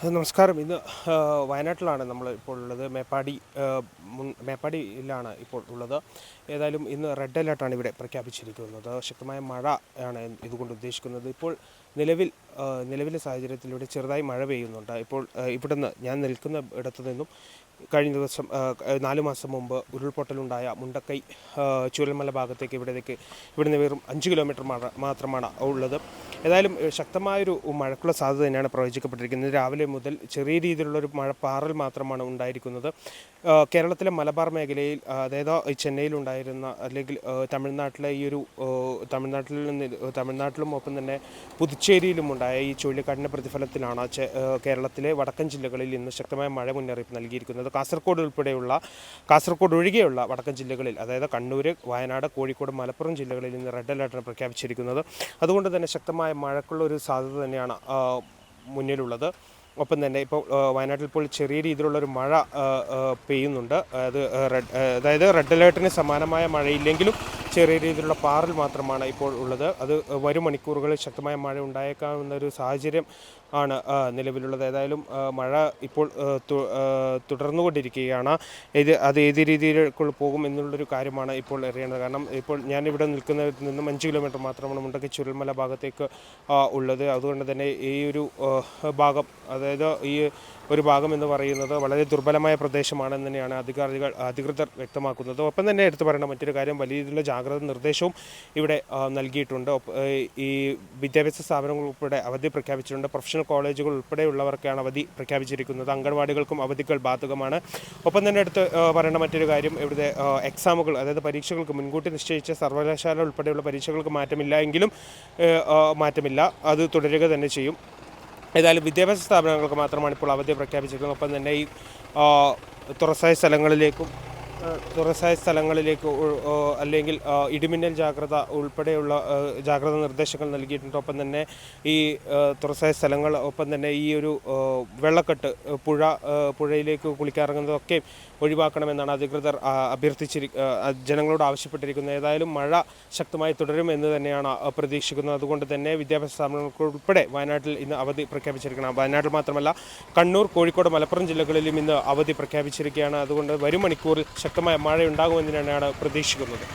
നമസ്കാരം. ഇന്ന് വയനാട്ടിലാണ് നമ്മൾ ഇപ്പോൾ ഉള്ളത്. മേപ്പാടിയിലാണ് ഇപ്പോൾ ഉള്ളത്. ഏതായാലും ഇന്ന് റെഡ് അലേർട്ടാണ് ഇവിടെ പ്രഖ്യാപിച്ചിരിക്കുന്നത്. ശക്തമായ മഴ ആണ് ഇതുകൊണ്ട് ഉദ്ദേശിക്കുന്നത്. ഇപ്പോൾ നിലവിലെ സാഹചര്യത്തിലൂടെ ചെറുതായി മഴ പെയ്യുന്നുണ്ട്. ഇപ്പോൾ ഇവിടുന്ന് ഞാൻ നിൽക്കുന്ന ഇടത്തു നിന്നും കഴിഞ്ഞ ദിവസം 4 മാസം മുമ്പ് ഉരുൾപൊട്ടലുണ്ടായ മുണ്ടക്കൈ ചൂരൽമല ഭാഗത്തേക്ക് ഇവിടുന്ന് വെറും 5 കിലോമീറ്റർ മാത്രമാണ് ഉള്ളത്. ഏതായാലും ശക്തമായൊരു മഴക്കുള്ള സാധ്യത തന്നെയാണ് പ്രവചിക്കപ്പെട്ടിരിക്കുന്നത്. രാവിലെ മുതൽ ചെറിയ രീതിയിലുള്ളൊരു മഴപ്പാറൽ മാത്രമാണ് ഉണ്ടായിരിക്കുന്നത്. കേരളത്തിലെ മലബാർ മേഖലയിൽ, അതായത് ചെന്നൈയിലുണ്ടായിരുന്ന, അല്ലെങ്കിൽ തമിഴ്നാട്ടിലും ഒപ്പം തന്നെ പുതുച്ചേരിയിലും ഉണ്ടായ ഈ ചുഴലിക്കാറ്റിൻ്റെ പ്രതിഫലത്തിലാണ് കേരളത്തിലെ വടക്കൻ ജില്ലകളിൽ ഇന്ന് ശക്തമായ മഴ മുന്നറിയിപ്പ് നൽകിയിരിക്കുന്നത്. കാസർഗോഡ് ഒഴികെയുള്ള വടക്കൻ ജില്ലകളിൽ, അതായത് കണ്ണൂർ, വയനാട്, കോഴിക്കോട്, മലപ്പുറം ജില്ലകളിൽ ഇന്ന് റെഡ് അലേർട്ടാണ് പ്രഖ്യാപിച്ചിരിക്കുന്നത്. അതുകൊണ്ട് തന്നെ ശക്തമായ മഴക്കുള്ള ഒരു സാധ്യത തന്നെയാണ് മുന്നിലുള്ളത്. ഒപ്പം തന്നെ ഇപ്പോൾ വയനാട്ടിൽ ഇപ്പോൾ ചെറിയ രീതിയിലുള്ളൊരു മഴ പെയ്യുന്നുണ്ട്. അതായത് റെഡ് അലേർട്ടിന് സമാനമായ മഴയില്ലെങ്കിലും ചെറിയ രീതിയിലുള്ള പാറൽ മാത്രമാണ് ഇപ്പോൾ ഉള്ളത്. അത് വരും മണിക്കൂറുകളിൽ ശക്തമായ മഴ ഉണ്ടായേക്കാവുന്ന ഒരു സാഹചര്യം ആണ് നിലവിലുള്ളത്. ഏതായാലും മഴ ഇപ്പോൾ തുടർന്നുകൊണ്ടിരിക്കുകയാണ്. അത് ഏത് രീതിയിലേക്ക് പോകും എന്നുള്ളൊരു കാര്യമാണ് ഇപ്പോൾ അറിയേണ്ടത്. കാരണം ഇപ്പോൾ ഞാനിവിടെ നിൽക്കുന്നതിൽ നിന്നും 5 കിലോമീറ്റർ മാത്രമാണ് മുണ്ടക്കൈ ചുരൽമല ഭാഗത്തേക്ക് ഉള്ളത്. അതുകൊണ്ട് തന്നെ ഈ ഒരു ഭാഗം, അതായത് ഈ ഒരു ഭാഗം എന്ന് പറയുന്നത് വളരെ ദുർബലമായ പ്രദേശമാണെന്ന് തന്നെയാണ് അധികൃതർ വ്യക്തമാക്കുന്നത്. ഒപ്പം തന്നെ എടുത്തു പറയേണ്ട മറ്റൊരു കാര്യം, വലിയ രീതിയിലുള്ള ജാഗ്രത നിർദ്ദേശവും ഇവിടെ നൽകിയിട്ടുണ്ട്. ഈ വിദ്യാഭ്യാസ സ്ഥാപനങ്ങൾ ഉൾപ്പെടെ അവധി പ്രഖ്യാപിച്ചിട്ടുണ്ട്. പ്രൊഫഷണൽ കോളേജുകൾ ഉൾപ്പെടെയുള്ളവർക്കാണ് അവധി പ്രഖ്യാപിച്ചിരിക്കുന്നത്. അംഗൻവാടികൾക്കും അവധികൾ ബാധകമാണ്. ഒപ്പം തന്നെ എടുത്ത് പറയേണ്ട മറ്റൊരു കാര്യം, ഇവിടുത്തെ എക്സാമുകൾ, അതായത് പരീക്ഷകൾക്ക് മുൻകൂട്ടി നിശ്ചയിച്ച സർവകലാശാല ഉൾപ്പെടെയുള്ള പരീക്ഷകൾക്ക് മാറ്റമില്ല എങ്കിലും അത് തുടരുക തന്നെ ചെയ്യും. ഏതായാലും വിദ്യാഭ്യാസ സ്ഥാപനങ്ങൾക്ക് മാത്രമാണ് ഇപ്പോൾ അവധി പ്രഖ്യാപിച്ചിരിക്കുന്നത്. ഒപ്പം തന്നെ ഈ തുറസായ സ്ഥലങ്ങളിലേക്ക് അല്ലെങ്കിൽ ഇടിമിന്നൽ ജാഗ്രത ഉൾപ്പെടെയുള്ള ജാഗ്രതാ നിർദ്ദേശങ്ങൾ നൽകിയിട്ടുണ്ട്. ഒപ്പം തന്നെ ഈ തുറസായ സ്ഥലങ്ങൾ, ഒപ്പം തന്നെ ഈ ഒരു വെള്ളക്കെട്ട്, പുഴയിലേക്ക് കുളിക്കാറുന്നതൊക്കെ ഒഴിവാക്കണമെന്നാണ് അധികൃതർ ജനങ്ങളോട് ആവശ്യപ്പെട്ടിരിക്കുന്നത്. ഏതായാലും മഴ ശക്തമായി തുടരുമെന്ന് തന്നെയാണ് പ്രതീക്ഷിക്കുന്നത്. അതുകൊണ്ട് തന്നെ വിദ്യാഭ്യാസ സ്ഥാപനങ്ങൾക്ക് ഉൾപ്പെടെ വയനാട്ടിൽ ഇന്ന് അവധി പ്രഖ്യാപിച്ചിരിക്കണം. വയനാട്ടിൽ മാത്രമല്ല, കണ്ണൂർ, കോഴിക്കോട്, മലപ്പുറം ജില്ലകളിലും ഇന്ന് അവധി പ്രഖ്യാപിച്ചിരിക്കുകയാണ്. അതുകൊണ്ട് വരും മണിക്കൂറിൽ ശക്തമായ മഴയുണ്ടാകുമെന്ന് തന്നെയാണ് പ്രതീക്ഷിക്കുന്നത്.